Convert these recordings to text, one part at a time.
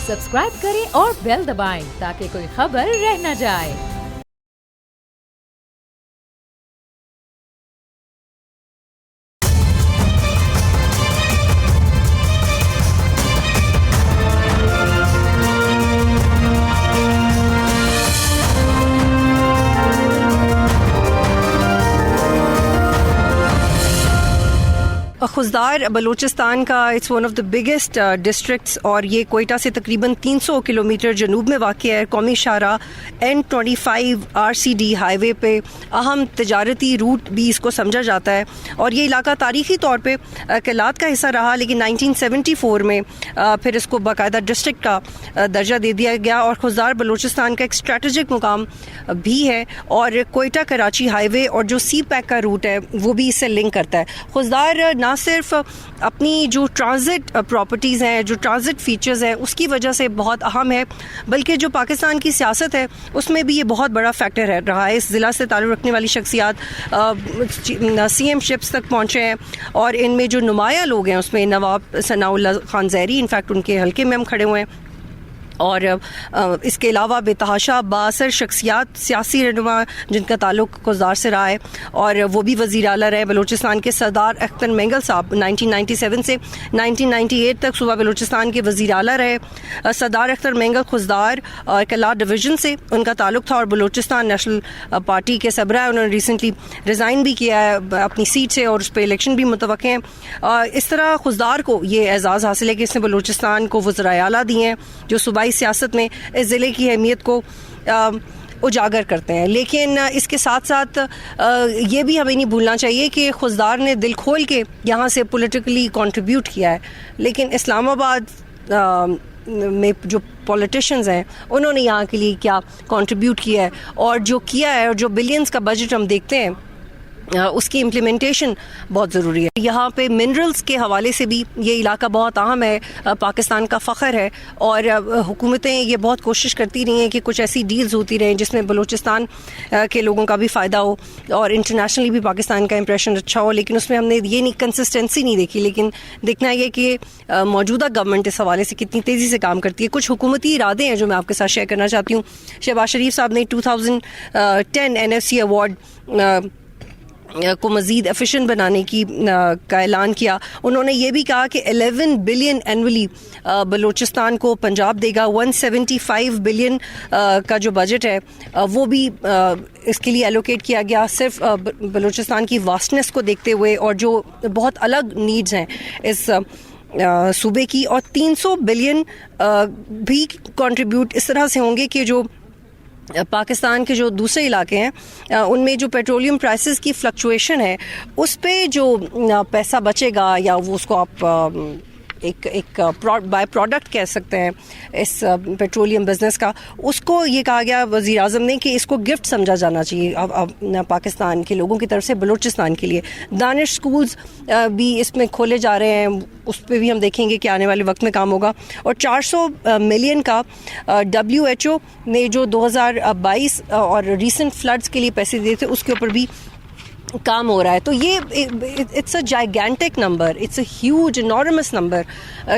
Subscribe करें और bell दबाएं ताकि कोई खबर रह न जाए। खुजदार बलूचिस्तान का it's one of the biggest districts और ये कोयटा से तकरीबन 300 किलोमीटर जनूब में वाक़ है। कौमी शाहरा N25 RCD हाईवे पे अहम तजारती रूट भी इसको समझा जाता है और ये इलाका तारीख़ी तौर पे केलात का हिस्सा रहा, लेकिन 1974 में फिर इसको बाकायदा डिस्ट्रिक्ट का दर्जा दे दिया गया और खुजदार बलूचिस्तान का एक स्ट्रेटजिक मुकाम भी है और कोयटा कराची हाईवे और जो सी पैक का रूट है वो भी इससे लिंक करता है। खुजदार ना सिर्फ अपनी जो ट्रांजिट प्रॉपर्टीज़ हैं, जो ट्रांजिट फीचर्स हैं उसकी वजह से बहुत अहम है, बल्कि जो पाकिस्तान की सियासत है उसमें भी ये बहुत बड़ा फैक्टर है रहा है। इस ज़िला से ताल्लुक़ रखने वाली शख्सियात CM शिप्स तक पहुँचे हैं और इनमें जो नुमाया लोग हैं उसमें नवाब सनाउल्लाह खान ज़हरी, इनफैक्ट उनके हल्के में हम खड़े हुए हैं, और इसके अलावा बेतहाशा बासर शख्सियात सियासी रहनुमा जिनका ताल्लुक़ खुजदार से रहा है और वो भी वज़ीर आला रहे। बलूचिस्तान के सरदार अख्तर मेंगल साहब 1997 से 1998 तक सूबा बलूचिस्तान के वज़ीर आला रहे। सरदार अख्तर मेंगल खुजदार और केलात डिवीज़न से उनका ताल्लुक़ था और बलूचिस्तान नेशनल पार्टी के सबरा है। उन्होंने रिसेंटली रिज़ाइन भी किया है अपनी सीट से और उस पर इलेक्शन भी मुतवक्के हैं। इस तरह खुजदार को ये एज़ाज़ हासिल है कि इसने बलूचिस्तान को वज़राए आला दिए हैं जो सूबाई सियासत में इस ज़िले की अहमियत को उजागर करते हैं। लेकिन इसके साथ साथ ये भी हमें नहीं भूलना चाहिए कि खुजदार ने दिल खोल के यहाँ से पॉलिटिकली कंट्रीब्यूट किया है, लेकिन इस्लामाबाद में जो पॉलिटिशियंस हैं उन्होंने यहाँ के लिए क्या कंट्रीब्यूट किया है और जो किया है और जो बिलियंस का बजट हम देखते हैं उसकी इम्प्लीमेंटेशन बहुत ज़रूरी है। यहाँ पे मिनरल्स के हवाले से भी ये इलाका बहुत अहम है, पाकिस्तान का फ़ख्र है और हुकूमतें ये बहुत कोशिश करती रही हैं कि कुछ ऐसी डील्स होती रहें जिसमें बलूचिस्तान के लोगों का भी फ़ायदा हो और इंटरनेशनली भी पाकिस्तान का इंप्रेशन अच्छा हो, लेकिन उसमें हमने ये नहीं कंसिस्टेंसी नहीं देखी। लेकिन देखना ये कि मौजूदा गवर्नमेंट इस हवाले से कितनी तेज़ी से काम करती है। कुछ हुकूमती इरादे हैं जो मैं आपके साथ शेयर करना चाहती हूँ। शहबाज शरीफ साहब ने 2010 NFC अवार्ड को मज़ीद एफिशिएंट बनाने की का ऐलान किया। उन्होंने ये भी कहा कि 11 बिलियन एनुअली बलूचिस्तान को पंजाब देगा। 175 बिलियन का जो बजट है वो भी इसके लिए एलोकेट किया गया, सिर्फ बलूचिस्तान की वास्टनेस को देखते हुए और जो बहुत अलग नीड्स हैं इस सूबे की। और 300 बिलियन भी कंट्रीब्यूट इस तरह से होंगे कि जो पाकिस्तान के जो दूसरे इलाके हैं उनमें जो पेट्रोलियम प्राइसेस की फ्लक्चुएशन है उस पे जो पैसा बचेगा या वो उसको आप एक बाय प्रोडक्ट कह सकते हैं इस पेट्रोलियम बिजनेस का, उसको ये कहा गया वज़ीर आज़म ने कि इसको गिफ्ट समझा जाना चाहिए अब पाकिस्तान के लोगों की तरफ से बलूचिस्तान के लिए। दानिश स्कूल्स भी इसमें खोले जा रहे हैं, उस पर भी हम देखेंगे कि आने वाले वक्त में काम होगा। और 400 मिलियन का WHO ने जो 2022 और रीसेंट फ्लड्स के लिए पैसे दिए थे उसके ऊपर भी काम हो रहा है। तो ये it's a gigantic number, it's a huge enormous number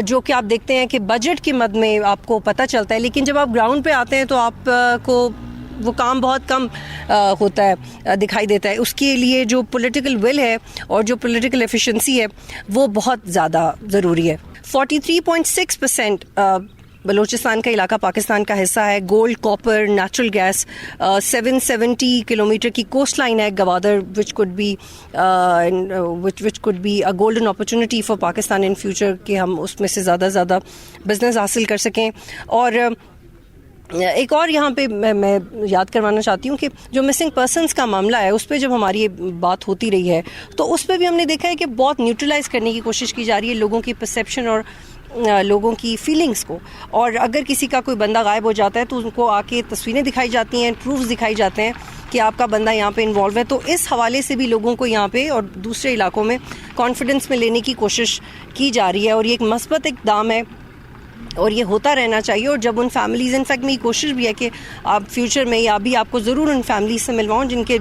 जो कि आप देखते हैं कि बजट की मद में आपको पता चलता है, लेकिन जब आप ग्राउंड पे आते हैं तो आपको वो काम बहुत कम होता है, दिखाई देता है। उसके लिए जो पॉलिटिकल विल है और जो पॉलिटिकल एफिशिएंसी है वो बहुत ज़्यादा ज़रूरी है। 43.6% बलूचिस्तान का इलाका पाकिस्तान का हिस्सा है। Gold, copper, natural gas, 770 kilometre की कोस्ट लाइन है Gwadar, which could be a golden opportunity for Pakistan in future कि हम उसमें से ज़्यादा बिजनेस हासिल कर सकें। और एक और यहाँ पे मैं याद करवाना चाहती हूँ कि जो मिसिंग पर्सनस का मामला है उस पर जब हमारी ये बात होती रही है तो उस पर भी हमने देखा है कि बहुत न्यूट्रलाइज करने की कोशिश की जा रही है लोगों की परसेप्शन और लोगों की फीलिंग्स को। और अगर किसी का कोई बंदा गायब हो जाता है तो उनको आके तस्वीरें दिखाई जाती हैं, प्रूफ्स दिखाई जाते हैं कि आपका बंदा यहाँ पे इन्वॉल्व है। तो इस हवाले से भी लोगों को यहाँ पे और दूसरे इलाकों में कॉन्फिडेंस में लेने की कोशिश की जा रही है और ये एक मस्बत इक़दाम है और ये होता रहना चाहिए। और जब उन फैमिलीज़, इनफैक्ट मेरी कोशिश भी है कि आप फ्यूचर में या अभी आपको ज़रूर उन फैमिलीज से मिलवाऊँ जिनके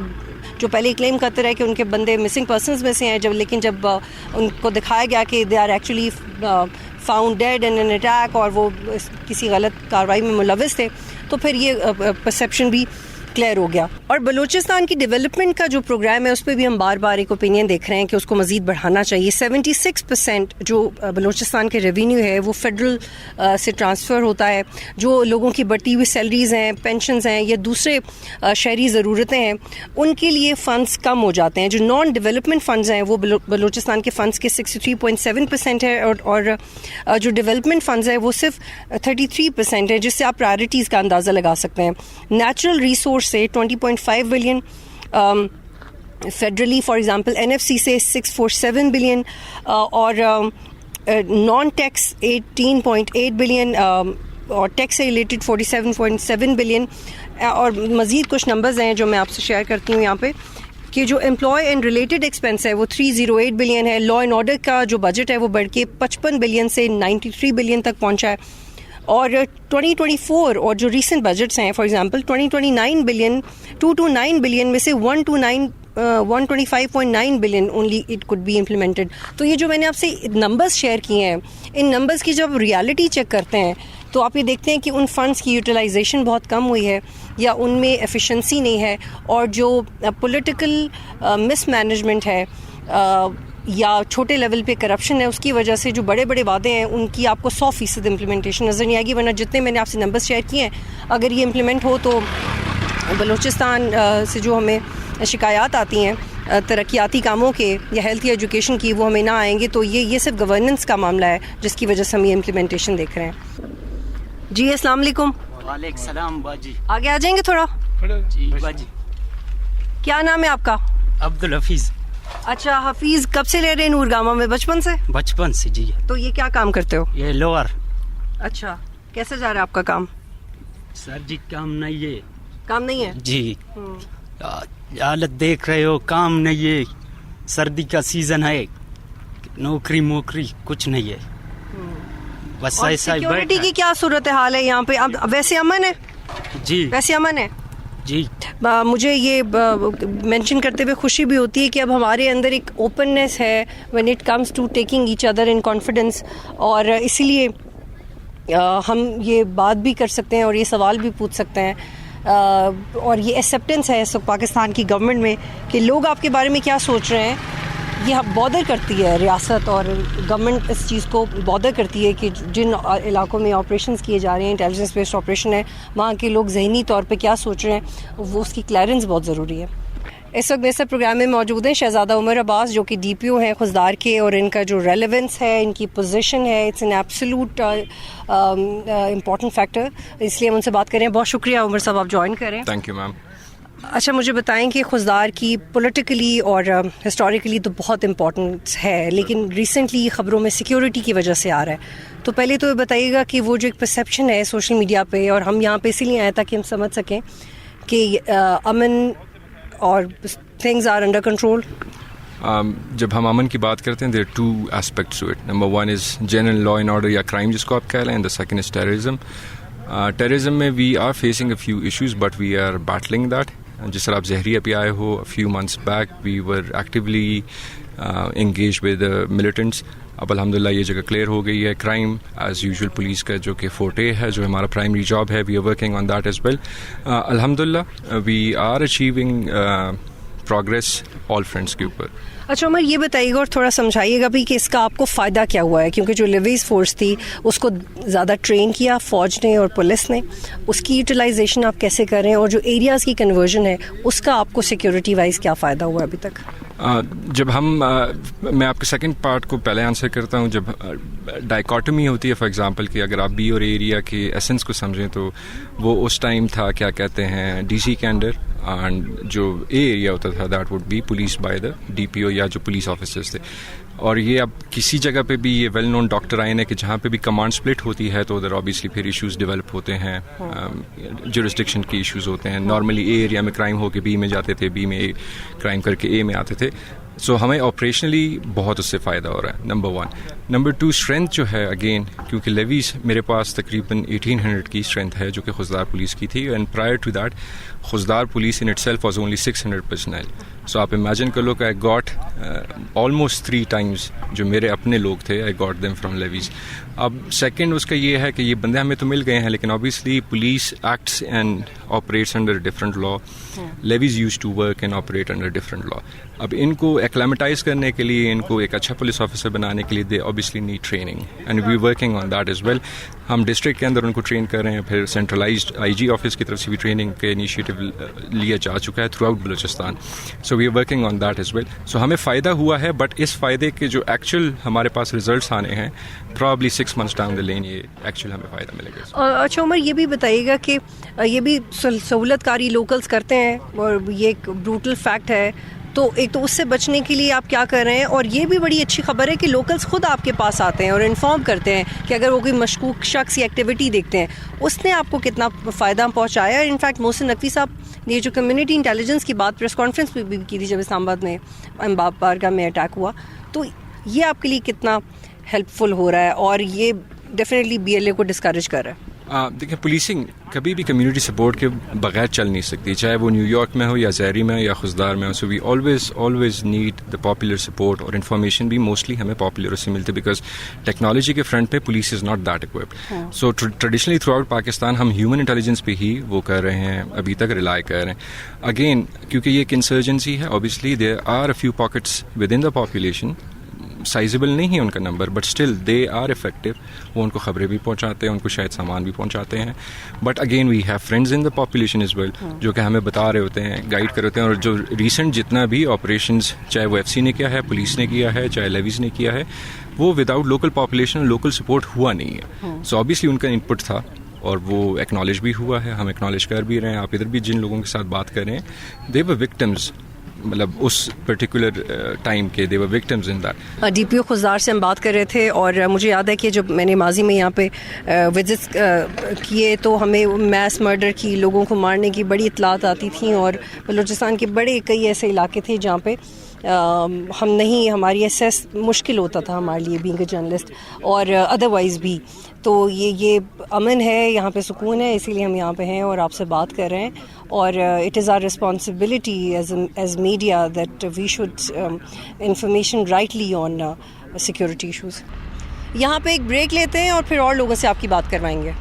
जो पहले क्लेम करते रहे कि उनके बंदे मिसिंग पर्सनस में से हैं, लेकिन जब उनको दिखाया गया कि they are actually found dead in an attack और वो किसी गलत कार्रवाई में मुलविस थे, तो फिर ये परसेप्शन भी क्लियर हो गया. और बलूचिस्तान की डेवलपमेंट का जो प्रोग्राम है उस पर भी हम बार बार एक ओपिनियन देख रहे हैं कि उसको मज़ीद बढ़ाना चाहिए. 76% जो बलूचिस्तान के रेवेन्यू है वो फेडरल से ट्रांसफ़र होता है. जो लोगों की बढ़ती हुई सैलरीज़ हैं, पेंशन्स हैं या दूसरे शहरी ज़रूरतें हैं, उनके लिए फ़ंड्स कम हो जाते हैं. जो नॉन डेवलपमेंट फ़ंड्स हैं वो बलूचिस्तान के फ़ंड्स के 63.7% है और जो डेवलपमेंट फ़ंड्स है वो सिर्फ 33% है, जिससे आप प्रायोरिटीज़ का अंदाज़ा लगा सकते हैं. नेचुरल रिसोर्स से 20.5 billion federally, for example NFC से 647 बिलियन और नॉन टैक्स 18.8 बिलियन और टैक्स से रिलेटेड 47.7 बिलियन. और मज़ीद कुछ नंबर्स हैं जो मैं आपसे शेयर करती हूँ यहाँ पे कि जो एम्प्लॉय एंड रिलेटेड एक्सपेंस है वो 308 बिलियन है. लॉ एंड ऑर्डर का जो बजट है वो बढ़ के 55 बिलियन से 93 बिलियन तक पहुँचा है. और 2024 और जो रीसेंट बजट्स हैं, फॉर एग्जांपल 2029 बिलियन 229 बिलियन में से 125.9 billion only it could be implemented. तो ये जो मैंने आपसे नंबर्स शेयर किए हैं, इन नंबर्स की जब रियलिटी चेक करते हैं तो आप ये देखते हैं कि उन फंड्स की यूटिलाइजेशन बहुत कम हुई है या उनमें एफिशिएंसी नहीं है. और जो पॉलिटिकल मिसमैनेजमेंट है या छोटे लेवल पे करप्शन है, उसकी वजह से जो बड़े बड़े वादे हैं उनकी आपको 100% इम्प्लीमेंटेशन नज़र नहीं आएगी. वरना जितने मैंने आपसे नंबर्स शेयर किए हैं, अगर ये इम्प्लीमेंट हो तो बलूचिस्तान से जो हमें शिकायत आती हैं तरक्याती कामों के या हेल्थ या एजुकेशन की, वो हमें ना आएंगे. तो ये सिर्फ गवर्नेंस का मामला है जिसकी वजह से हम ये इम्प्लीमेंटेशन देख रहे हैं. जी अस्सलाम वालेकुम. वालेकुम सलाम बाजी. आगे आ जाएंगे थोड़ा. जी बाजी. क्या नाम है आपका? अब्दुल हफीज. अच्छा हफीज, कब से रह रहे हैं नूरगामा में? बचपन से? बचपन से जी. तो ये क्या काम करते हो? ये लोअर. अच्छा, कैसे जा रहा है आपका काम? सर जी काम नहीं है. काम नहीं है जी. हालत देख रहे हो, काम नहीं है. सर्दी का सीजन है, नौकरी मोकरी कुछ नहीं है. बस और ऐसा ही सिक्योरिटी की क्या सूरत हाल है यहाँ पे? अब वैसे अमन है? जी. वैसे अमन है जी. मुझे ये मेंशन करते हुए खुशी भी होती है कि अब हमारे अंदर एक ओपननेस है when it comes to taking each other in confidence. और इसीलिए हम ये बात भी कर सकते हैं और ये सवाल भी पूछ सकते हैं. और ये एक्सेप्टेंस है इस पाकिस्तान की गवर्नमेंट में कि लोग आपके बारे में क्या सोच रहे हैं. ये बॉदर करती है रियासत और गवर्नमेंट, इस चीज़ को बॉदर करती है कि जिन इलाकों में ऑपरेशंस किए जा रहे हैं, इंटेलिजेंस बेस्ड ऑपरेशन है, वहाँ के लोग ज़हनी तौर पे क्या सोच रहे हैं, वो उसकी क्लियरेंस बहुत ज़रूरी है. इस वक्त मेरे प्रोग्राम में मौजूद हैं शहजादा उमर अब्बास जो कि DPO हैं खुजदार के, और इनका जो रेलेवेंस है, इनकी पोजीशन है, it's an absolute important factor. इसलिए हम उनसे बात करें. बहुत शुक्रिया उमर साहब, आप ज्वाइन करें. Thank you ma'am. अच्छा, मुझे बताएं कि खुजदार की पॉलिटिकली और हिस्टोरिकली तो बहुत इम्पोर्टेंस है, लेकिन रिसेंटली ख़बरों में सिक्योरिटी की वजह से आ रहा है. तो पहले तो ये बताइएगा कि वो जो एक परसेप्शन है सोशल मीडिया पे, और हम यहाँ पे इसीलिए आए ताकि हम समझ सकें कि अमन और थिंग्स आर अंडर कंट्रोल. जब हम अमन की बात करते हैं, there are 2 aspects to it. Number 1 is general law and order या क्राइम जिसको आप कह रहे हैं, and the second is terrorism. Terrorism में we are facing a few issues but we are battling that. जिस तरह आप जहरिया पे आए हो, a few months back we were actively engaged with the militants. अब अल्हम्दुलिल्लाह ये जगह क्लियर हो गई है. क्राइम एज यूजुअल पुलिस का जो कि फोटे है, जो हमारा प्राइमरी जॉब है, we are working on that as well. अल्हम्दुलिल्लाह we are achieving progress all fronts के ऊपर. अच्छा उमर, ये बताइएगा और थोड़ा समझाइएगा भी कि इसका आपको फ़ायदा क्या हुआ है, क्योंकि जो लिवीज़ फोर्स थी उसको ज़्यादा ट्रेन किया फ़ौज ने और पुलिस ने, उसकी यूटिलाइजेशन आप कैसे कर रहे हैं, और जो एरियाज़ की कन्वर्जन है उसका आपको सिक्योरिटी वाइज क्या फ़ायदा हुआ अभी तक? जब मैं आपके सेकंड पार्ट को पहले आंसर करता हूँ. जब डाइकोटमी होती है, फॉर एग्जांपल कि अगर आप बी और एरिया के एसेंस को समझें, तो वो उस टाइम था क्या कहते हैं DC के अंडर, एंड जो ए एरिया होता था that would be police by the DPO या जो पुलिस ऑफिसर्स थे. और ये अब किसी जगह पे भी ये वेल नोन डॉक्ट्राइन है कि जहाँ पे भी कमांड स्प्लिट होती है तो उधर ऑब्वियसली फिर इश्यूज डेवलप होते हैं, जुरिस्डिक्शन के इश्यूज होते हैं. नॉर्मली ए एरिया में क्राइम होके बी में जाते थे, बी में क्राइम करके ए में आते थे. سو ہمیں آپریشنلی بہت اس سے فائدہ ہو رہا ہے، نمبر 1. نمبر 2 اسٹرینتھ جو ہے اگین، کیونکہ لیویز میرے پاس تقریباً 1800 کی اسٹرینتھ ہے جو کہ خضدار پولیس کی تھی، and prior to that Khuzdar police in itself was only 600 personnel. So آپ امیجن کر لو کہ آئی گاٹ آلموسٹ 3 times جو میرے اپنے لوگ تھے، I got them from levies. اب سیکنڈ اس کا یہ ہے کہ یہ بندے ہمیں تو مل گئے ہیں، لیکن obviously police acts and operates under different law. Levies used to work and operate under different law. اب ان کو ایکلیمیٹائز کرنے کے لیے، ان کو ایک اچھا پولیس آفیسر بنانے کے لیے دے obviously need training and we working on that as well. ہم ڈسٹرکٹ کے اندر ان کو ٹرین کر رہے ہیں، پھر سینٹرلائزڈ IG آفس کی طرف سے بھی ٹریننگ کے انیشیٹو لیا جا چکا ہے throughout Balochistan. So we are working on that as well. So ہمیں فائدہ ہوا ہے، بٹ اس فائدے کے جو ایکچوئل ہمارے پاس ریزلٹس آنے ہیں پرابلی 6 months ڈاؤن دا لین یہ ایکچوئل ہمیں فائدہ ملے گا. اچھا عمر، یہ بھی بتائیے گا کہ یہ بھی سہولت کاری لوکلز کرتے ہیں اور یہ ایک بروٹل فیکٹ ہے، تو ایک تو اس سے بچنے کے لیے آپ کیا کر رہے ہیں؟ اور یہ بھی بڑی اچھی خبر ہے کہ لوکلز خود آپ کے پاس آتے ہیں اور انفارم کرتے ہیں کہ اگر وہ کوئی مشکوک شخص یا ایکٹیویٹی دیکھتے ہیں. اس نے آپ کو کتنا فائدہ پہنچایا؟ انفیکٹ محسن نقوی صاحب نے جو کمیونٹی انٹیلیجنس کی بات پریس کانفرنس پہ بھی کی تھی جب اسلام آباد میں امباب بارگاہ میں اٹیک ہوا، تو یہ آپ کے لیے کتنا ہیلپ فل ہو رہا ہے اور یہ ڈیفینیٹلی BLA کو ڈسکریج کر رہا ہے؟ دیکھیں، پولیسنگ کبھی بھی کمیونٹی سپورٹ کے بغیر چل نہیں سکتی، چاہے وہ نیو یارک میں ہو یا زہری میں ہو یا خضدار میں ہو. So we always need the popular support, اور انفارمیشن بھی موسٹلی ہمیں پاپولر سے ملتی ہے، بیکاز ٹیکنالوجی کے فرنٹ پہ police is not that equipped. So traditionally throughout Pakistan ہم ہیومن انٹیلیجنس پہ ہی وہ کر رہے ہیں، ابھی تک ریلائی کر رہے ہیں. اگین کیونکہ یہ ایک انسرجنسی ہے، obviously there are a few pockets within the population، sizable نہیں ہے ان کا نمبر، but still they are effective. وہ ان کو خبریں بھی پہنچاتے ہیں، ان کو شاید سامان بھی پہنچاتے ہیں. But again we have friends in the population as well جو کہ ہمیں بتا رہے ہوتے ہیں، گائیڈ کر رہے ہوتے ہیں. اور جو ریسنٹ جتنا بھی آپریشنز چاہے وہ FC نے کیا ہے، پولیس نے کیا ہے، چاہے لیویز نے کیا ہے، وہ without local population local support ہوا نہیں ہے. سو obviously ان کا انپٹ تھا اور وہ ایکنالج بھی ہوا ہے، ہم ایکنالج کر بھی رہے ہیں. آپ ادھر بھی جن لوگوں کے ساتھ بات کر رہے ہیں، دے ور وکٹمز، مطلب اس پرٹیکولر ٹائم کے they were victims in that. DPO Khuzdar سے ہم بات کر رہے تھے، اور مجھے یاد ہے کہ جب میں نے ماضی میں یہاں پہ وزٹس کیے تو ہمیں میس مرڈر کی، لوگوں کو مارنے کی بڑی اطلاعات آتی تھیں، اور بلوچستان کے بڑے کئی ایسے علاقے تھے جہاں پہ ہم نہیں، ہماری اسیس مشکل ہوتا تھا ہمارے لیے بینگ اے جرنلسٹ اور ادروائز بھی. تو یہ امن ہے، یہاں پہ سکون ہے، اسی لیے ہم یہاں پہ ہیں اور آپ سے بات کر رہے ہیں. اور it is our responsibility as media that we should information rightly on security issues. یہاں پہ ایک بریک لیتے ہیں اور پھر اور لوگوں سے آپ کی بات کروائیں گے.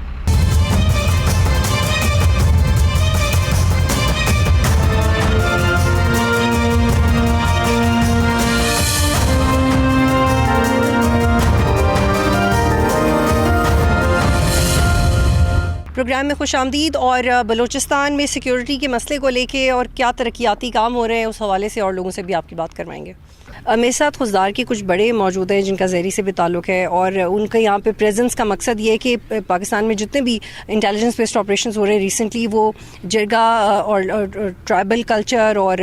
پروگرام میں خوش آمدید. اور بلوچستان میں سیکیورٹی کے مسئلے کو لے کے اور کیا ترقیاتی کام ہو رہے ہیں اس حوالے سے اور لوگوں سے بھی آپ کی بات کروائیں گے. میرے ساتھ خضدار کے کچھ بڑے موجود ہیں جن کا زہری سے بھی تعلق ہے، اور ان کا یہاں پہ پریزنس کا مقصد یہ ہے کہ پاکستان میں جتنے بھی انٹیلیجنس بیسڈ آپریشنز ہو رہے ہیں ریسنٹلی، وہ جرگا اور ٹرائبل کلچر اور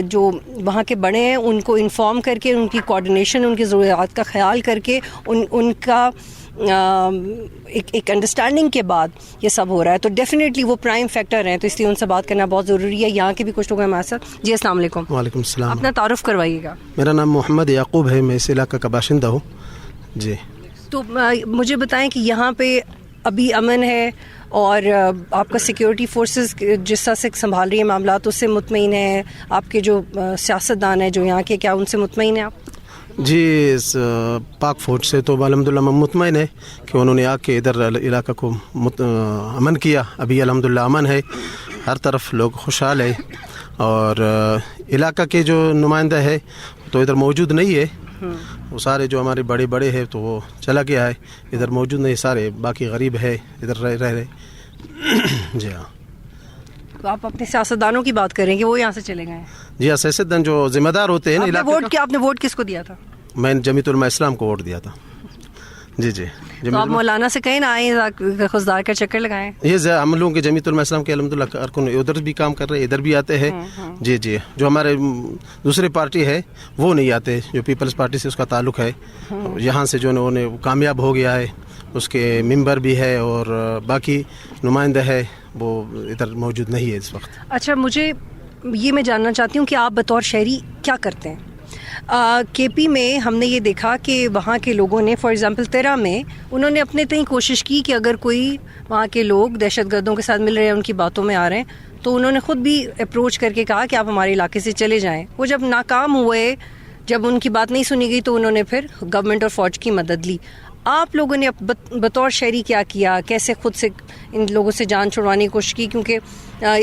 جو وہاں کے بڑے ہیں ان کو انفارم کر کے، ان کی کوآرڈینیشن، ان کی ضروریات کا خیال کر کے، ان کا ایک انڈرسٹینڈنگ کے بعد یہ سب ہو رہا ہے. تو ڈیفینیٹلی وہ پرائم فیکٹر ہیں، تو اس لیے ان سے بات کرنا بہت ضروری ہے. یہاں کے بھی کچھ لوگ ہیں ہمارے ساتھ. جی السلام علیکم. وعلیکم السلام. اپنا تعارف کروائیے گا. میرا نام محمد یعقوب ہے، میں اس علاقہ کا باشندہ ہوں. جی تو مجھے بتائیں کہ یہاں پہ ابھی امن ہے اور آپ کا سیکیورٹی فورسز جس طرح سے سنبھال رہی ہیں معاملات، اس سے مطمئن ہیں؟ آپ کے جو سیاستدان ہیں جو یہاں کے، کیا ان سے مطمئن ہیں آپ؟ جی اس پاک فوج سے تو الحمدللہ مطمئن ہے کہ انہوں نے آ کے ادھر علاقہ کو امن کیا. ابھی الحمدللہ امن ہے، ہر طرف لوگ خوشحال ہے. اور علاقہ کے جو نمائندہ ہے تو ادھر موجود نہیں ہے، وہ سارے جو ہمارے بڑے بڑے ہیں تو وہ چلا گیا ہے، ادھر موجود نہیں. سارے باقی غریب ہے ادھر رہ رہے. جی ہاں. تو آپ اپنے سیاستدانوں کی بات کریں کہ وہ یہاں سے چلے گئے ہیں؟ جی ہاں، سیاستدان جو ذمہ دار ہوتے ہیں نا آپ نے ووٹ کس کو دیا تھا؟ میں نے جمیعت علماء اسلام کو ووٹ دیا تھا. جی جی. تو آپ مولانا سے کہیں نہ آئیں، خضدار کا چکر لگائیں. یہ ہم لوگوں کے جمیعت علماء اسلام کے الحمدللہ ارکن ادھر بھی کام کر رہے ہیں، ادھر بھی آتے ہیں. جی جی. جو ہمارے دوسری پارٹی ہے وہ نہیں آتے، جو پیپلز پارٹی سے اس کا تعلق ہے، یہاں سے جو انہوں نے کامیاب ہو گیا ہے، اس کے ممبر بھی ہے اور باقی نمائندہ ہے، وہ ادھر موجود نہیں ہے اس وقت. اچھا، مجھے یہ میں جاننا چاہتی ہوں کہ آپ بطور شہری کیا کرتے ہیں؟ کے پی میں ہم نے یہ دیکھا کہ وہاں کے لوگوں نے فار ایگزامپل تیرا میں انہوں نے اپنے تئیں کوشش کی کہ اگر کوئی وہاں کے لوگ دہشت گردوں کے ساتھ مل رہے ہیں، ان کی باتوں میں آ رہے ہیں، تو انہوں نے خود بھی اپروچ کر کے کہا کہ آپ ہمارے علاقے سے چلے جائیں. وہ جب ناکام ہوئے، جب ان کی بات نہیں سنی گئی، تو انہوں نے پھر گورنمنٹ اور فوج کی مدد لی. آپ لوگوں نے بطور شہری کیا کیا؟ کیسے خود سے ان لوگوں سے جان چھڑوانے کی کوشش کی؟ کیونکہ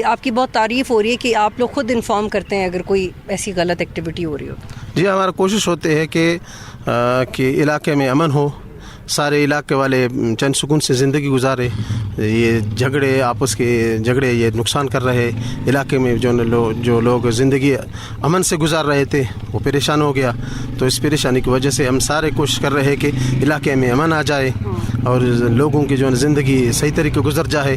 آپ کی بہت تعریف ہو رہی ہے کہ آپ لوگ خود انفارم کرتے ہیں اگر کوئی ایسی غلط ایکٹیویٹی ہو رہی ہو. جی ہمارا کوشش ہوتی ہے کہ علاقے میں امن ہو، سارے علاقے والے چین سکون سے زندگی گزارے. یہ جھگڑے، آپس کے جھگڑے یہ نقصان کر رہے. علاقے میں جو لوگ زندگی امن سے گزار رہے تھے وہ پریشان ہو گیا. تو اس پریشانی کی وجہ سے ہم سارے کوشش کر رہے ہیں کہ علاقے میں امن آ جائے اور لوگوں کی جو زندگی صحیح طریقے گزر جائے.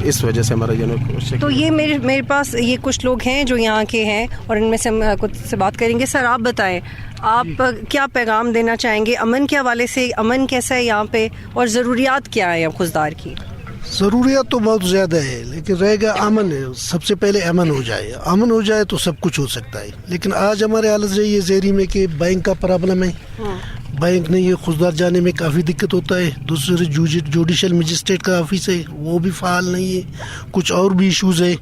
اس وجہ سے ہمارا کوشش. تو یہ میرے پاس یہ کچھ لوگ ہیں جو یہاں کے ہیں اور ان میں سے ہم کچھ سے بات کریں گے. سر آپ بتائیں، آپ کیا پیغام دینا چاہیں گے امن کے حوالے سے؟ امن کیسا ہے یہاں پہ اور ضروریات کیا ہیں خضدار کی؟ ضروریات تو بہت زیادہ ہے، لیکن رہے گا امن. سب سے پہلے امن ہو جائے. امن ہو جائے تو سب کچھ ہو سکتا ہے. لیکن آج ہمارے حالت رہی ہے زیری میں کہ بینک کا پرابلم ہے. بینک نہیں ہے، خضدار جانے میں کافی دقت ہوتا ہے. دوسرے جوڈیشل مجسٹریٹ کا آفس ہے، وہ بھی فعال نہیں ہے. کچھ اور بھی ایشوز ہے.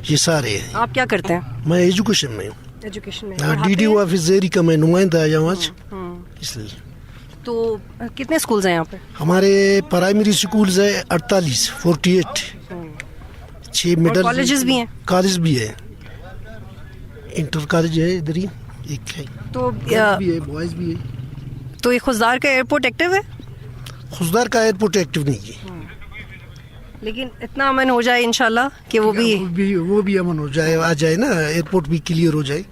یہ سارے ہیں. آپ کیا کرتے ہیں؟ میں ایجوکیشن میں ہوں. ایجوکیشن میں ڈی ڈی او آفس زیری کا میں نمائندہ آیا ہوں آج. اس لیے تو کتنے اسکولز ہیں یہاں پہ؟ ہمارے پرائمری اسکولز ہے 48 6 مڈل. کالجز بھی ہیں؟ کالج بھی ہے، انٹر کالج ہے ادھر ہی ایک ہے. تو بھی ہے، بوائز بھی ہے. تو یہ خضدار کا ایئرپورٹ ایکٹیو ہے؟ خضدار کا ایئرپورٹ ایکٹیو نہیں ہے، لیکن اتنا امن ہو جائے انشاءاللہ کہ وہ بھی امن ہو جائے، آ جائے نا، ایئرپورٹ بھی کلیئر ہو جائے.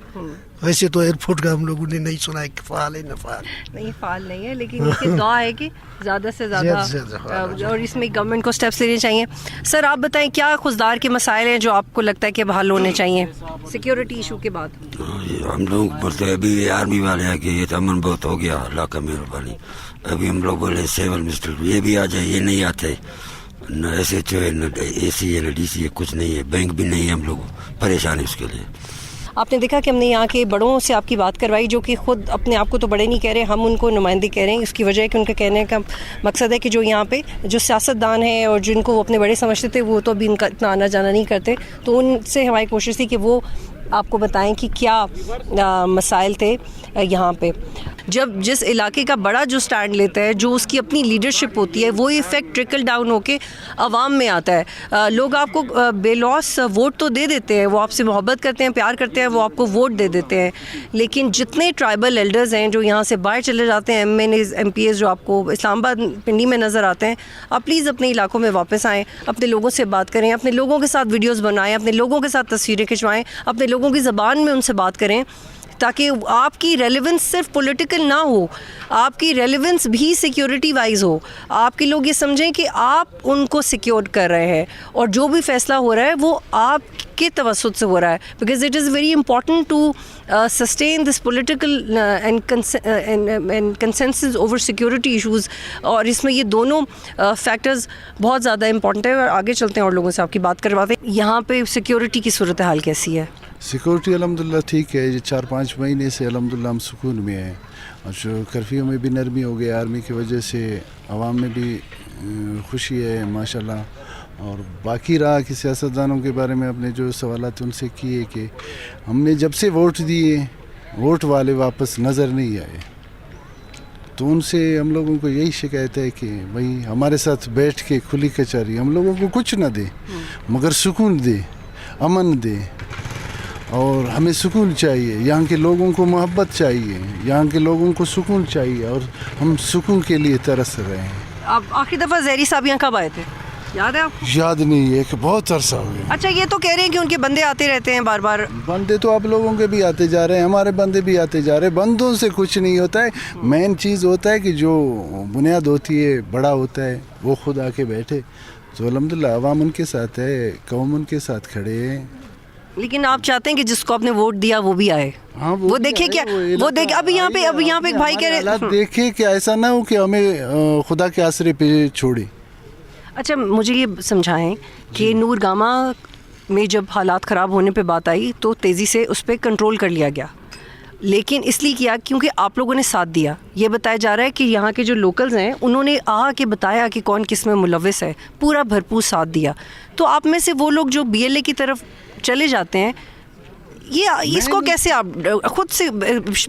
ویسے تو ایئرپورٹ کا ہم لوگوں نے نہیں سنا ہے کہ فعال ہے نہ فعال. نہیں فعال نہیں ہے، لیکن اس کی دعا ہے کہ زیادہ سے زیادہ اور اس میں گورنمنٹ کو سٹیپس لینے چاہیے. سر آپ بتائیں کیا خضدار کے مسائل ہیں جو آپ کو لگتا ہے کہ حل ہونے چاہیے سیکیورٹی ایشو کے بعد؟ ہم لوگ بولتے ابھی آرمی والے ہیں کہ یہ تو امن بہت ہو گیا، اللہ کا مہربانی. ابھی ہم لوگ بولے سیول مسٹر یہ بھی آ جائے، یہ نہیں آتے. نہ ایس ایچ او ہے، نہ اے سی ہے، نہ ڈی سی ہے، کچھ نہیں ہے. بینک بھی نہیں ہے. ہم لوگ پریشان ہیں اس کے لیے. آپ نے دیکھا کہ ہم نے یہاں کے بڑوں سے آپ کی بات کروائی جو کہ خود اپنے آپ کو تو بڑے نہیں کہہ رہے، ہم ان کو نمائندے کہہ رہے ہیں. اس کی وجہ ہے کہ ان کا کہنے کا مقصد ہے کہ جو یہاں پہ جو سیاستدان ہیں اور جن کو وہ اپنے بڑے سمجھتے تھے وہ تو ابھی ان کا اتنا آنا جانا نہیں کرتے. تو ان سے ہماری کوشش تھی کہ وہ آپ کو بتائیں کہ کیا مسائل تھے یہاں پہ. جب جس علاقے کا بڑا جو سٹینڈ لیتا ہے، جو اس کی اپنی لیڈرشپ ہوتی ہے، وہ ایفیکٹ ٹرکل ڈاؤن ہو کے عوام میں آتا ہے. لوگ آپ کو بے لوس ووٹ تو دے دیتے ہیں، وہ آپ سے محبت کرتے ہیں، پیار کرتے ہیں، وہ آپ کو ووٹ دے دیتے ہیں. لیکن جتنے ٹرائبل ایلڈرز ہیں جو یہاں سے باہر چلے جاتے ہیں، MNAs MPAs جو آپ کو اسلام آباد پنڈی میں نظر آتے ہیں، آپ پلیز اپنے علاقوں میں واپس آئیں، اپنے لوگوں سے بات کریں، اپنے لوگوں کے ساتھ ویڈیوز بنائیں، اپنے لوگوں کے ساتھ تصویریں کھنچوائیں، اپنے لوگوں کی زبان میں ان سے بات کریں، تاکہ آپ کی ریلیونس صرف پولیٹیکل نہ ہو، آپ کی ریلیونس بھی سیکیورٹی وائز ہو. آپ کے لوگ یہ سمجھیں کہ آپ ان کو سیکیور کر رہے ہیں اور جو بھی فیصلہ ہو رہا ہے وہ آپ کے توسط سے ہو رہا ہے. Because it is very important to sustain this political and consensus over security issues. اور اس میں یہ دونوں فیکٹرز بہت زیادہ امپورٹنٹ ہے. اور آگے چلتے ہیں اور لوگوں سے آپ کی بات کرواتے ہیں. یہاں پہ سیکیورٹی کی صورتحال کیسی ہے؟ سیکورٹی الحمدللہ ٹھیک ہے. یہ 4-5 مہینے سے الحمدللہ ہم سکون میں ہیں. اور جو کرفیو میں بھی نرمی ہو گیا آرمی کی وجہ سے، عوام میں بھی خوشی ہے ماشاءاللہ. اور باقی رہا کہ سیاستدانوں کے بارے میں اپنے جو سوالات ان سے کیے کہ ہم نے جب سے ووٹ دیے، ووٹ والے واپس نظر نہیں آئے. تو ان سے ہم لوگوں کو یہی شکایت ہے کہ بھائی ہمارے ساتھ بیٹھ کے کھلی کچہری، ہم لوگوں کو کچھ نہ دے مگر سکون دے، امن دے. اور ہمیں سکون چاہیے، یہاں کے لوگوں کو محبت چاہیے، یہاں کے لوگوں کو سکون چاہیے، اور ہم سکون کے لیے ترس رہے ہیں. آپ آخری دفعہ زہری صاحب یہاں کب آئے تھے، یاد ہے آپ کو؟ یاد نہیں ہے کہ بہت عرصہ ہو گیا. اچھا، یہ تو کہہ رہے ہیں کہ ان کے بندے آتے رہتے ہیں بار بار. بندے تو آپ لوگوں کے بھی آتے جا رہے ہیں، ہمارے بندے بھی آتے جا رہے ہیں. بندوں سے کچھ نہیں ہوتا ہے. مین چیز ہوتا ہے کہ جو بنیاد ہوتی ہے، بڑا ہوتا ہے، وہ خود آ کے بیٹھے. تو الحمدللہ عوام ان کے ساتھ ہے، قوم ان کے ساتھ کھڑے ہیں. لیکن آپ چاہتے ہیں کہ جس کو آپ نے ووٹ دیا وہ بھی آئے. ہاں وہ دیکھے کیا، وہ دیکھ اب یہاں پہ ایک بھائی کہہ رہے دیکھے کہ ایسا نہ ہو کہ ہمیں خدا کے آسرے پہ چھوڑے. اچھا مجھے یہ سمجھائیں کہ نور گاما میں جب حالات خراب ہونے پہ بات آئی تو تیزی سے اس پہ کنٹرول کر لیا گیا. لیکن اس لیے کیا کیونکہ آپ لوگوں نے ساتھ دیا. یہ بتایا جا رہا ہے کہ یہاں کے جو لوکلز ہیں انہوں نے آ کے بتایا کہ کون کس میں ملوث ہے, پورا بھرپور ساتھ دیا. تو آپ میں سے وہ لوگ جو BLA کی طرف چلے جاتے ہیں, یہ اس کو کیسے آپ خود سے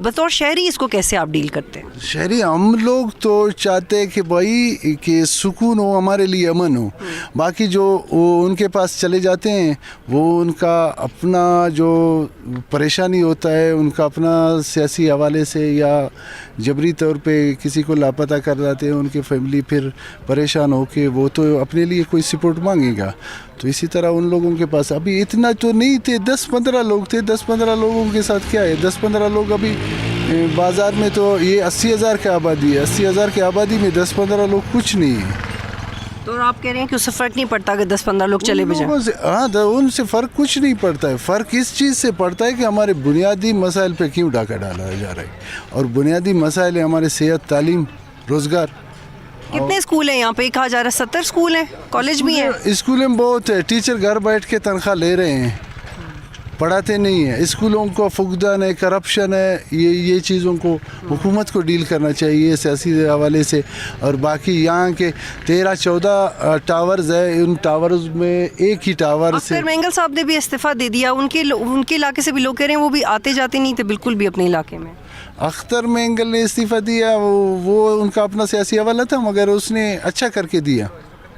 بطور شہری اس کو کیسے آپ ڈیل کرتے ہیں؟ شہری ہم لوگ تو چاہتے ہیں کہ بھائی کہ سکون ہو, ہمارے لیے امن ہو. باقی جو وہ ان کے پاس چلے جاتے ہیں وہ ان کا اپنا جو پریشانی ہوتا ہے, ان کا اپنا سیاسی حوالے سے یا جبری طور پہ کسی کو لاپتہ کر جاتے ہیں, ان کی فیملی پھر پریشان ہو کے وہ تو اپنے لیے کوئی سپورٹ مانگے گا. تو اسی طرح ان لوگوں کے پاس ابھی اتنا تو نہیں تھے, 10-15 لوگ تھے. 10-15 لوگوں کے ساتھ کیا ہے, 10-15 لوگ ابھی بازار میں تو یہ 80,000 کی آبادی ہے, 80,000 کی آبادی میں 10-15 لوگ کچھ نہیں ہے. تو آپ کہہ رہے ہیں کہ اس سے فرق نہیں پڑتا کہ 10-15 لوگ چلے بھی جائیں؟ ہاں, ان سے فرق کچھ نہیں پڑتا ہے. فرق اس چیز سے پڑتا ہے کہ ہمارے بنیادی مسائل پہ کیوں ڈاکہ ڈالا جا رہا ہے. اور بنیادی مسائل ہیں ہمارے صحت, تعلیم, روزگار. کتنے اسکول ہیں یہاں پہ؟ کہا جا رہا ہے 70 اسکول ہیں, کالج بھی ہیں. اسکول میں بہت ہے, ٹیچر گھر بیٹھ کے تنخواہ لے رہے ہیں, پڑھاتے نہیں ہیں. اسکولوں کو فقدان ہے, کرپشن ہے. یہ چیزوں کو حکومت کو ڈیل کرنا چاہیے سیاسی حوالے سے. اور باقی یہاں کے 13-14 ٹاورز ہیں, ان ٹاورز میں ایک ہی ٹاور سے. اختر مینگل صاحب نے بھی استعفیٰ دے دیا. ان کے علاقے سے بھی لوگ کہہ رہے ہیں وہ بھی آتے جاتے نہیں تھے بالکل بھی اپنے علاقے میں. اختر مینگل نے استعفیٰ دیا, وہ ان کا اپنا سیاسی حوالہ تھا, مگر اس نے اچھا کر کے دیا.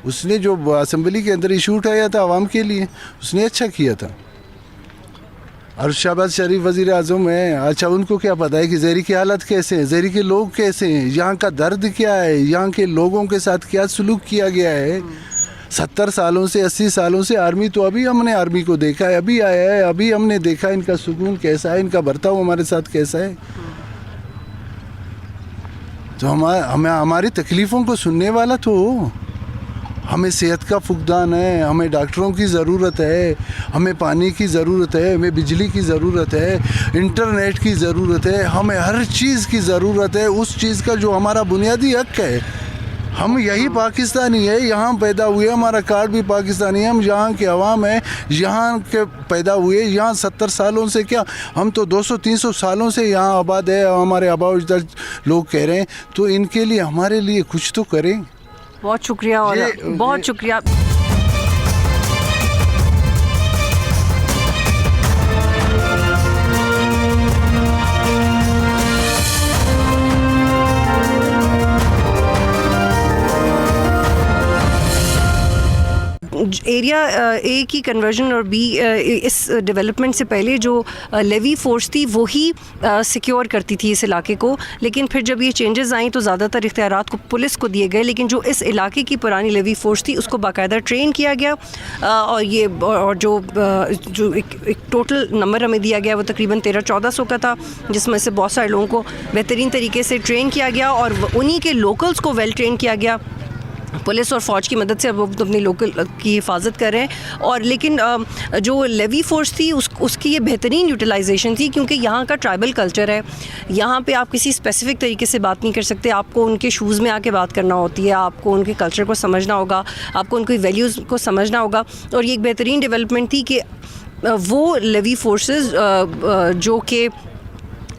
اس نے جو اسمبلی کے اندر ایشو اٹھایا تھا عوام کے لیے, اس نے اچھا کیا تھا. اور شہباز شریف وزیر اعظم ہیں, اچھا ان کو کیا پتہ ہے کہ زہری کی حالت کیسے ہیں, زہری کے لوگ کیسے ہیں, یہاں کا درد کیا ہے, یہاں کے لوگوں کے ساتھ کیا سلوک کیا گیا ہے. 70 سالوں سے 80 سالوں سے آرمی, تو ابھی ہم نے آرمی کو دیکھا ہے, ابھی آیا ہے, ابھی ہم نے دیکھا ان کا سکون کیسا ہے, ان کا برتاؤ ہمارے ساتھ کیسا ہے. تو ہماری تکلیفوں کو سننے والا تو ہو. ہمیں صحت کا فقدان ہے, ہمیں ڈاکٹروں کی ضرورت ہے, ہمیں پانی کی ضرورت ہے, ہمیں بجلی کی ضرورت ہے, انٹرنیٹ کی ضرورت ہے, ہمیں ہر چیز کی ضرورت ہے, اس چیز کا جو ہمارا بنیادی حق ہے. ہم یہی پاکستانی ہے, یہاں پیدا ہوئے, ہمارا کارڈ بھی پاکستانی ہے, ہم یہاں کے عوام ہیں, یہاں کے پیدا ہوئے. یہاں 70 سالوں سے کیا, ہم تو 200-300 سالوں سے یہاں آباد ہے, ہمارے آبا و اجداد لوگ کہہ رہے ہیں. تو ان کے لیے ہمارے لیے کچھ تو کریں. بہت شکریہ, بہت شکریہ. ایریا اے کی کنورژن اور بی اس ڈیولپمنٹ سے پہلے جو لیوی فورس تھی وہی سیکیور کرتی تھی اس علاقے کو, لیکن پھر جب یہ چینجز آئیں تو زیادہ تر اختیارات کو پولیس کو دیے گئے. لیکن جو اس علاقے کی پرانی لیوی فورس تھی اس کو باقاعدہ ٹرین کیا گیا, اور جو ایک ٹوٹل نمبر ہمیں دیا گیا وہ تقریباً 1300-1400 کا تھا, جس میں سے بہت سارے لوگوں کو بہترین طریقے سے ٹرین کیا گیا اور انہی کے لوکلز کو ویل ٹرین کیا گیا. پولیس اور فوج کی مدد سے وہ اپنی لوکل کی حفاظت کر رہے ہیں. اور لیکن جو لیوی فورس تھی اس کی یہ بہترین یوٹیلائزیشن تھی, کیونکہ یہاں کا ٹرائبل کلچر ہے. یہاں پہ آپ کسی اسپیسیفک طریقے سے بات نہیں کر سکتے, آپ کو ان کے شوز میں آ کے بات کرنا ہوتی ہے, آپ کو ان کے کلچر کو سمجھنا ہوگا, آپ کو ان کی ویلیوز کو سمجھنا ہوگا. اور یہ ایک بہترین ڈیولپمنٹ تھی کہ وہ لیوی فورسز جو کہ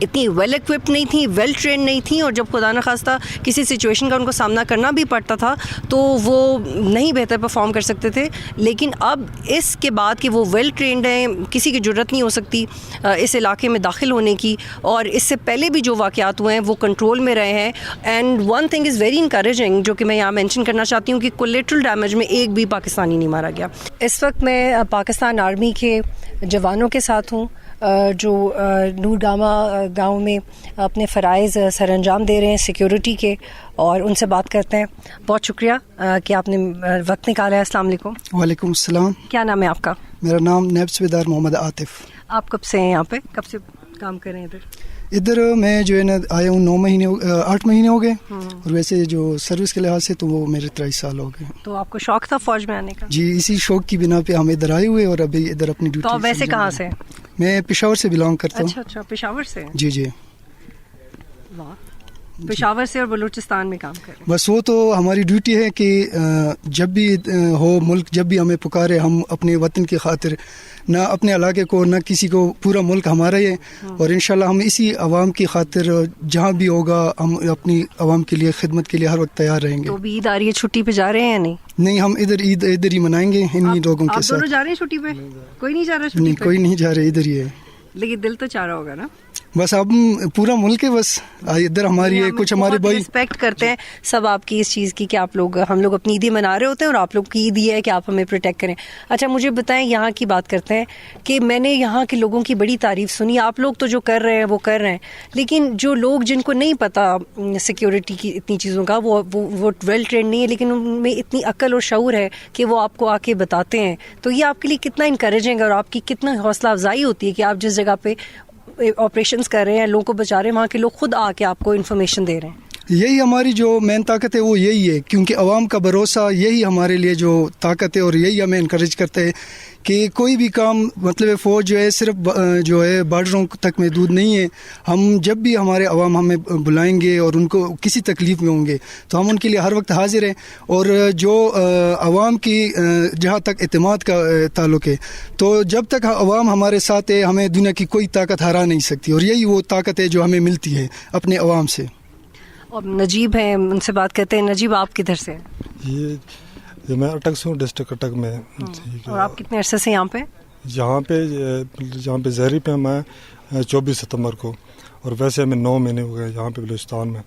اتنی ویل ایکوپڈ نہیں تھیں, ویل ٹرینڈ نہیں تھیں, اور جب خدا نخواستہ کسی سچویشن کا ان کو سامنا کرنا بھی پڑتا تھا تو وہ نہیں بہتر پرفارم کر سکتے تھے. لیکن اب اس کے بعد کہ وہ ویل ٹرینڈ ہیں, کسی کی جرت نہیں ہو سکتی اس علاقے میں داخل ہونے کی, اور اس سے پہلے بھی جو واقعات ہوئے ہیں وہ کنٹرول میں رہے ہیں. And one thing is very encouraging جو کہ میں یہاں مینشن کرنا چاہتی ہوں کہ کولیٹرل ڈیمیج میں ایک بھی پاکستانی نہیں مارا گیا. اس وقت میں پاکستان آرمی کے جوانوں کے ساتھ ہوں جو نور گاما گاؤں میں اپنے فرائض سر انجام دے رہے ہیں سیکیورٹی کے, اور ان سے بات کرتے ہیں. بہت شکریہ کہ آپ نے وقت نکالا ہے. السلام علیکم. وعلیکم السلام. کیا نام ہے آپ کا؟ میرا نام نیب صوبیدار محمد عاطف. آپ کب سے ہیں یہاں پہ, کب سے کام کر رہے ہیں ادھر میں جو ہے نا آیا ہوں 8 مہینے ہو گئے, اور ویسے جو سروس کے لحاظ سے تو وہ میرے 23 سال ہو گئے. تو آپ کو شوق تھا فوج میں آنے کا؟ جی, اسی شوق کی بنا پہ ہم ادھر آئے ہوئے, اور ابھی ادھر اپنی ڈیوٹی. تو آپ ویسے کہاں سے؟ میں پشاور سے بلانگ کرتا ہوں. اچھا, پشاور سے. جی. واہ. पेशावर से और बलूचिस्तान में काम कर रहे हैं। बस वो तो हमारी ड्यूटी है कि जब भी हो मुल्क जब भी हमें पुकारे हम अपने वतन की खातिर ना अपने इलाके को ना किसी को, पूरा मुल्क हमारा ही है और इंशाल्लाह हम इसी आवाम की खातिर जहाँ भी होगा हम अपनी आवाम के लिए खिदमत के लिए हर वक्त तैयार रहेंगे। तो भी ईद आ रही है, छुट्टी पे जा रहे हैं या नहीं? नहीं, हम इधर ही मनाएंगे इन्हीं लोगों के साथ। आप दोनों जा रहे हैं छुट्टी पे? कोई नहीं जा रहा छुट्टी नहीं, पे? कोई नहीं जा रहे, इधर ही है। लेकिन दिल तो चाह रहा होगा ना? बस अब पूरा मुल्क है, बस इधर हमारी है, कुछ हमारे भाई रिस्पेक्ट करते हैं सब आपकी इस चीज़ की कि आप लोग, हम लोग अपनी ईदी मना रहे होते हैं और आप लोग की ईद ये है कि आप हमें प्रोटेक्ट करें। अच्छा मुझे बताएं, यहाँ की बात करते हैं कि मैंने यहाँ के लोगों की बड़ी तारीफ सुनी, आप लोग तो जो कर रहे हैं वो कर रहे हैं, लेकिन जो लोग जिनको नहीं पता सिक्योरिटी की इतनी चीज़ों का, वो वेल ट्रेंड नहीं है, लेकिन उनमें इतनी अक्ल और शऊर है कि वो आपको आके बताते हैं, तो ये आपके लिए कितना इनकरेजिंग और आपकी कितना हौसला अफजाई होती है कि आप जिस जगह पे ऑपरेशंस कर रहे हैं, लोगों को बचा रहे हैं, वहाँ के लोग खुद आके आपको इन्फॉर्मेशन दे रहे हैं। यही हमारी जो मेन ताकत है वो यही है, क्योंकि अवाम का भरोसा यही हमारे लिए जो ताकत है और यही हमें इनकरेज करते हैं कि कोई भी काम, मतलब फ़ौज जो है सिर्फ जो है बॉर्डरों तक महदूद नहीं है। हम जब भी हमारे अवाम हमें बुलाएंगे और उनको किसी तकलीफ़ में होंगे तो हम उनके लिए हर वक्त हाजिर हैं। और जो अवाम की जहाँ तक एतमाद का ताल्लुक़ है, तो जब तक अवाम हमारे साथ है हमें दुनिया की कोई ताकत हरा नहीं सकती, और यही वो ताकत है जो हमें मिलती है अपने अवाम से। और नजीब हैं, उनसे बात करते हैं। नजीब, आप किधर से हैं? ये मैं अटक से हूँ, डिस्ट्रिक्ट अटक में। और आप कितने अरसे से यहाँ पे? यहाँ पे जहरी पे मैं 24 सितंबर को, और वैसे हमें 9 महीने हो गए यहाँ पे बलूचिस्तान में।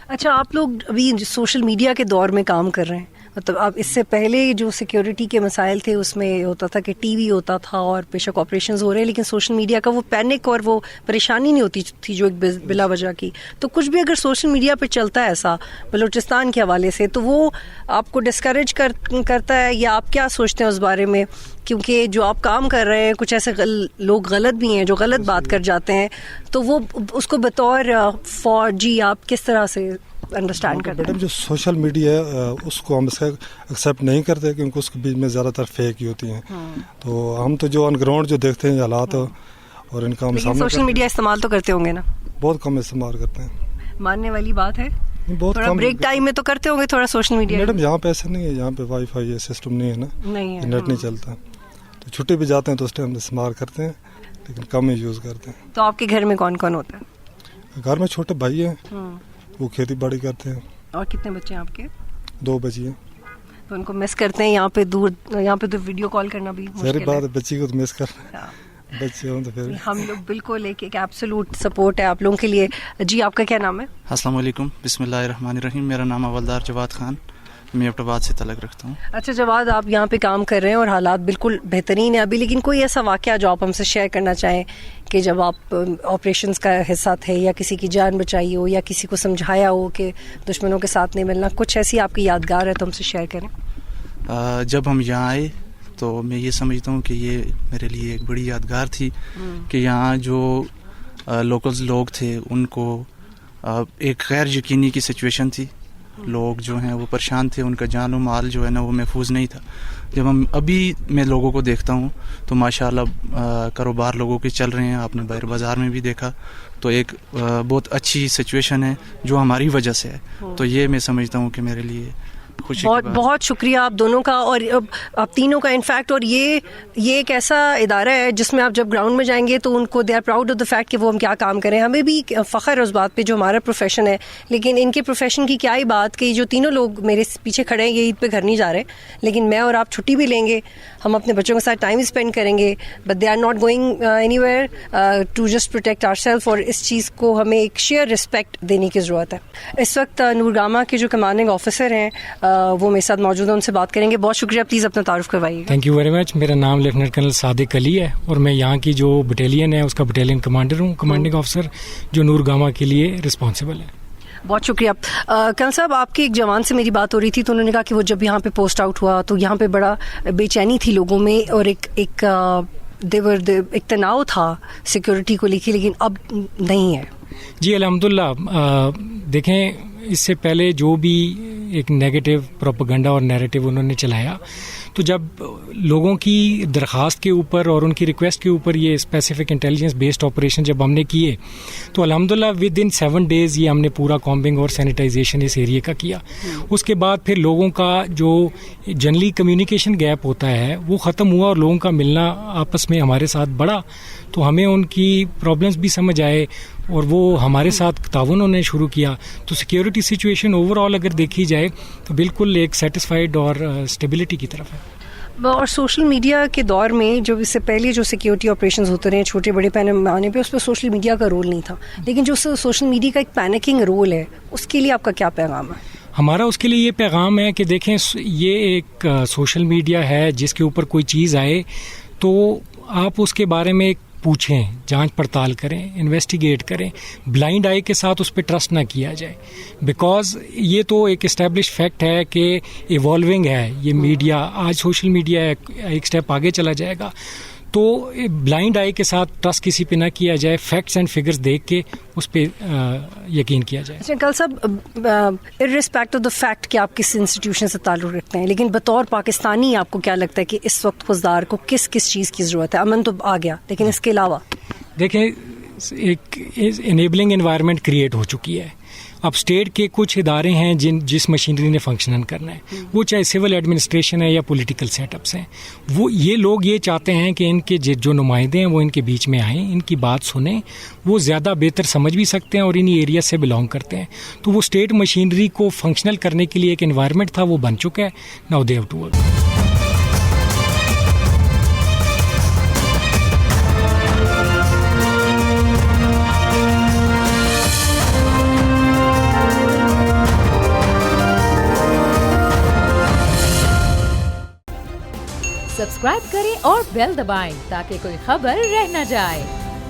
अच्छा, आप लोग अभी सोशल मीडिया के दौर में काम कर रहे हैं, मतलब आप इससे पहले जो सिक्योरिटी के मसाइल थे उसमें होता था कि टीवी होता था और बेशक ऑपरेशंस हो रहे हैं, लेकिन सोशल मीडिया का वो पैनिक और वो परेशानी नहीं होती थी जो एक बिला वजह की। तो कुछ भी अगर सोशल मीडिया पे चलता है ऐसा बलूचिस्तान के हवाले से, तो वो आपको डिस्करेज करता है, या आप क्या सोचते हैं उस बारे में? क्योंकि जो आप काम कर रहे हैं, कुछ ऐसे लोग गलत भी हैं जो गलत बात कर जाते हैं, तो वो उसको बतौर फौजी आप किस तरह से अंडरस्टैंड करते हैं? मैडम, जो सोशल मीडिया है उसको हम इसका एक्सेप्ट नहीं करते, क्योंकि उसके बीच में ज़्यादातर फेक ही होती हैं। तो हम तो जो ऑन जो देखते हैं हालात और इनका हम सामना, सोशल मीडिया इस्तेमाल तो करते होंगे ना? बहुत कम इस्तेमाल करते हैं। मानने वाली बात है, बहुत थोड़ा कम। ब्रेक टाइम में तो करते होंगे थोड़ा सोशल मीडिया? मैडम, यहाँ पे ऐसा नहीं है, यहाँ पे वाईफाई ये सिस्टम नहीं है ना, नहीं है, नेट नहीं चलता, तो छुट्टी पे जाते हैं तो उस टाइम इस्तेमाल करते हैं, लेकिन कम ही यूज़ करते हैं। तो आपके घर में कौन कौन होता है? घर में छोटे भाई हैं, वो खेती बाड़ी करते हैं। और कितने बच्चे हैं आपके? 2 बच्ची हैं। तो उनको मिस करते हैं? यहाँ पे तो वीडियो कॉल करना भी मुश्किल सारी बात है। बच्ची को तो मिस कर बच्चे हों तो फिर हम लोग बिल्कुल एक एब्सोल्यूट सपोर्ट है आप लोगों के लिए। जी, आपका क्या नाम है? अस्सलाम वालेकुम, बिस्मिल्लाहिर्रहमानिर्रहीम। मेरा नाम हवलदार जवाद खान, मैं एबटाबाद से तलक रखता हूँ। अच्छा जवाद, आप यहाँ पे काम कर रहे हैं और हालात बिल्कुल बेहतरीन है अभी, लेकिन कोई ऐसा वाक़या जो आप हमसे शेयर करना चाहें कि जब आप ऑपरेशंस का हिस्सा थे या किसी की जान बचाई हो या किसी को समझाया हो कि दुश्मनों के साथ नहीं मिलना, कुछ ऐसी आपकी यादगार है तो हमसे शेयर करें। जब हम यहाँ आए तो मैं ये समझता हूँ कि ये मेरे लिए एक बड़ी यादगार थी कि यहाँ जो लोकल्स लोग थे उनको एक गैर यकीनी की सिचुएशन थी। लोग जो हैं वो परेशान थे, उनका जान और माल जो है ना वो महफूज नहीं था। जब हम अभी मैं लोगों को देखता हूँ तो माशाल्लाह कारोबार लोगों के चल रहे हैं, आपने बाहर बाज़ार में भी देखा, तो एक बहुत अच्छी सिचुएशन है जो हमारी वजह से है। तो ये मैं समझता हूँ कि मेरे लिए बहुत शुक्रिया आप दोनों का और आप तीनों का इनफैक्ट। और ये एक ऐसा इदारा है जिसमें आप जब ग्राउंड में जाएंगे तो उनको they are proud of the fact कि वो हम क्या काम करें। हमें भी फ़ख्र है उस बात पे जो हमारा प्रोफेशन है, लेकिन इनके प्रोफेशन की क्या ही बात कि जो तीनों लोग मेरे पीछे खड़े हैं ये ईद पे घर नहीं जा रहे, लेकिन मैं और आप छुट्टी भी लेंगे, हम अपने बच्चों के साथ टाइम स्पेंड करेंगे, but they are not going anywhere to just protect ourself. और इस चीज़ को हमें एक शेयर रिस्पेक्ट देने की ज़रूरत है। इस वक्त नूरगामा के जो कमांडिंग ऑफिसर हैं वो मेरे साथ मौजूद हैं, उनसे बात करेंगे। बहुत शुक्रिया, प्लीज़ अपना तारुफ करवाइए। Thank you very much. मेरा नाम लेफ्टिनेंट कर्नल सादिक अली है और मैं यहाँ की जो बटालियन है उसका बटालियन कमांडर हूँ, कमांडिंग ऑफिसर जो नूरगामा के लिए रिस्पॉन्सिबल है। बहुत शुक्रिया। कर्नल साहब, आपके एक जवान से मेरी बात हो रही थी तो उन्होंने कहा कि वो जब यहाँ पे पोस्ट आउट हुआ तो यहाँ पे बड़ा बेचैनी थी लोगों में और एक तनाव था सिक्योरिटी को लेके, लेकिन अब नहीं है। जी अल्हम्दुलिल्लाह। देखें, इससे पहले जो भी एक नेगेटिव प्रोपेगेंडा और नैरेटिव उन्होंने चलाया, तो जब लोगों की दरख्वास्त के ऊपर और उनकी रिक्वेस्ट के ऊपर ये स्पेसिफिक इंटेलिजेंस बेस्ड ऑपरेशन जब हमने किए, तो अल्हम्दुलिल्लाह विद इन 7 डेज़ ये हमने पूरा कॉम्बिंग और सैनिटाइजेशन इस एरिया का किया। उसके बाद फिर लोगों का जो जनरली कम्युनिकेशन गैप होता है वो ख़त्म हुआ और लोगों का मिलना आपस में हमारे साथ बढ़ा, तो हमें उनकी प्रॉब्लम्स भी समझ आए और वो हमारे साथ ताउन होने शुरू किया। तो सिक्योरिटी सिचुएशन ओवरऑल अगर देखी जाए तो बिल्कुल एक सेटिस्फाइड और स्टेबिलिटी की तरफ है। और सोशल मीडिया के दौर में जो इससे पहले जो सिक्योरिटी ऑपरेशंस होते रहे छोटे बड़े पैमाने पे, उस पर सोशल मीडिया का रोल नहीं था, लेकिन जो सोशल मीडिया का एक पैनिकिंग रोल है, उसके लिए आपका क्या पैगाम है? हमारा उसके लिए ये पैगाम है कि देखें, ये एक सोशल मीडिया है जिसके ऊपर कोई चीज़ आए तो आप उसके बारे में पूछें, जांच पड़ताल करें, इन्वेस्टिगेट करें, ब्लाइंड आई के साथ उस पर ट्रस्ट ना किया जाए, बिकॉज ये तो एक इस्टेब्लिश फैक्ट है कि इवॉल्विंग है ये मीडिया। आज सोशल मीडिया एक स्टेप आगे चला जाएगा, तो ब्लाइंड आई के साथ ट्रस्ट किसी पे ना किया जाए, फैक्ट्स एंड फिगर्स देख के उस पर यकीन किया जाए। अच्छा कल साहब, इर्रिस्पेक्ट ऑफ द फैक्ट कि आप किस इंस्टीट्यूशन से ताल्लुक़ रखते हैं, लेकिन बतौर पाकिस्तानी आपको क्या लगता है कि इस वक्त खुजदार को किस किस चीज़ की ज़रूरत है? अमन तो आ गया, लेकिन इसके अलावा देखें, एक इनेबलिंग एनवायरनमेंट क्रिएट हो चुकी है। अब स्टेट के कुछ इदारे हैं जिस मशीनरी ने फंक्शनन करना है, वो चाहे सिविल एडमिनिस्ट्रेशन है या पॉलिटिकल सेटअप्स हैं, वो ये लोग ये चाहते हैं कि इनके जो नुमाइंदे हैं वो इनके बीच में आएँ, इनकी बात सुनें, वो ज़्यादा बेहतर समझ भी सकते हैं और इन्हीं एरिया से बिलोंग करते हैं। तो वो स्टेट मशीनरी को फंक्शनल करने के लिए एक एनवायरनमेंट था, वो बन चुका है। Now they have to work. Subscribe करें और बेल दबाएं ताकि कोई खबर रह न जाए।